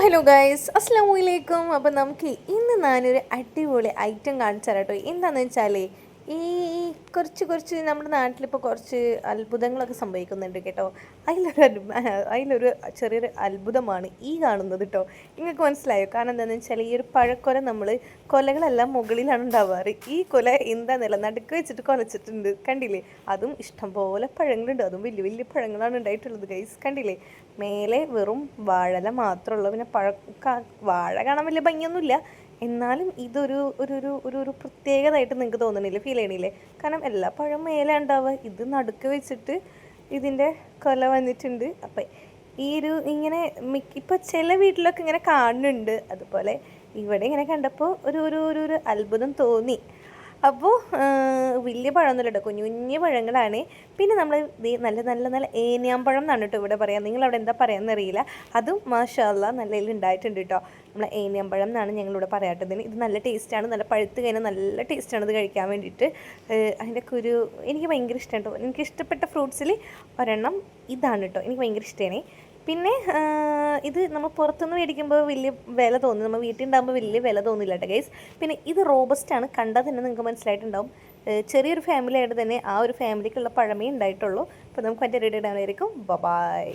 Hello guys, അസ്സലാമു അലൈക്കും. അപ്പോൾ നമുക്ക് ഇന്ന് ഞാനൊരു അടിപൊളി ഐറ്റം കാണിച്ചു തരാം കേട്ടോ. എന്താണെന്ന് വെച്ചാൽ ഈ കുറച്ച് നമ്മുടെ നാട്ടിലിപ്പോൾ കുറച്ച് അത്ഭുതങ്ങളൊക്കെ സംഭവിക്കുന്നുണ്ട് കേട്ടോ. അതിലൊരു ചെറിയൊരു അത്ഭുതമാണ് ഈ കാണുന്നത് കേട്ടോ. നിങ്ങൾക്ക് മനസ്സിലായോ? കാരണം എന്താണെന്ന് വെച്ചാൽ ഈ ഒരു പഴക്കൊല നമ്മൾ കൊലകളെല്ലാം മുകളിലാണ് ഉണ്ടാവാറ്. ഈ കൊല എന്താണെന്നല്ല നടുക്ക് വെച്ചിട്ട് കൊലച്ചിട്ടുണ്ട്, കണ്ടില്ലേ? അതും ഇഷ്ടംപോലെ പഴങ്ങളുണ്ട്, അതും വലിയ വലിയ പഴങ്ങളാണ് ഉണ്ടായിട്ടുള്ളത് ഗൈസ്, കണ്ടില്ലേ? മേലെ വെറും വാഴല മാത്രമേ ഉള്ളൂ. പിന്നെ വാഴ കാണാൻ വലിയ ഭംഗിയൊന്നുമില്ല, എന്നാലും ഇതൊരു ഒരു ഒരു ഒരു ഒരു പ്രത്യേകതയായിട്ട് നിങ്ങൾക്ക് തോന്നണില്ലേ, ഫീൽ ചെയ്യണില്ലേ? കാരണം എല്ലാ പഴം മേലെ ഉണ്ടാവുക, ഇത് നടുക്ക് വെച്ചിട്ട് ഇതിൻ്റെ കൊല വന്നിട്ടുണ്ട്. അപ്പം ഈ ഒരു ഇങ്ങനെ ഇപ്പം ചില വീട്ടിലൊക്കെ ഇങ്ങനെ കാണുന്നുണ്ട്, അതുപോലെ ഇവിടെ ഇങ്ങനെ കണ്ടപ്പോൾ ഒരു ഒരു ഒരു ഒരു അത്ഭുതം തോന്നി. അപ്പോൾ വലിയ പഴമൊന്നുമില്ല കേട്ടോ, കുഞ്ഞു കുഞ്ഞു പഴങ്ങളാണ്. പിന്നെ നമ്മൾ നല്ല നല്ല നല്ല ഏനിയാമ്പഴം എന്നാണ് കേട്ടോ ഇവിടെ പറയാം. നിങ്ങളവിടെ എന്താ പറയാമെന്നറിയില്ല. അതും മാഷാ അല്ലാ നല്ല ഉണ്ടായിട്ടുണ്ട് കേട്ടോ. നമ്മൾ ഏനിയാമ്പഴം എന്നാണ് ഞങ്ങളിവിടെ പറയാട്ടതിന്. ഇത് നല്ല ടേസ്റ്റാണ്, നല്ല പഴുത്ത് കഴിഞ്ഞാൽ നല്ല ടേസ്റ്റാണ് ഇത് കഴിക്കാൻ വേണ്ടിയിട്ട്. അതിൻ്റെ കുരു എനിക്ക് ഭയങ്കര ഇഷ്ടമാണ് കേട്ടോ. എനിക്ക് ഇഷ്ടപ്പെട്ട ഫ്രൂട്ട്സിൽ ഒരെണ്ണം ഇതാണ് കേട്ടോ, എനിക്ക് ഭയങ്കര ഇഷ്ടമാണ്. പിന്നെ ഇത് നമ്മൾ പുറത്തുനിന്ന് മേടിക്കുമ്പോൾ വലിയ വില തോന്നും, നമ്മൾ വീട്ടിൽ ഉണ്ടാകുമ്പോൾ വലിയ വില തോന്നില്ല കേട്ടോ ഗൈസ്. പിന്നെ ഇത് റോബസ്റ്റാണ്, കണ്ടാൽ തന്നെ നിങ്ങൾക്ക് മനസ്സിലായിട്ടുണ്ടാവും. ചെറിയൊരു ഫാമിലി ആയിട്ട് തന്നെ ആ ഒരു ഫാമിലിക്കുള്ള പഴമേ ഉണ്ടായിട്ടുള്ളൂ. അപ്പോൾ നമുക്ക് മറ്റേ റെഡി ഇടാനായിരിക്കും. ബൈ.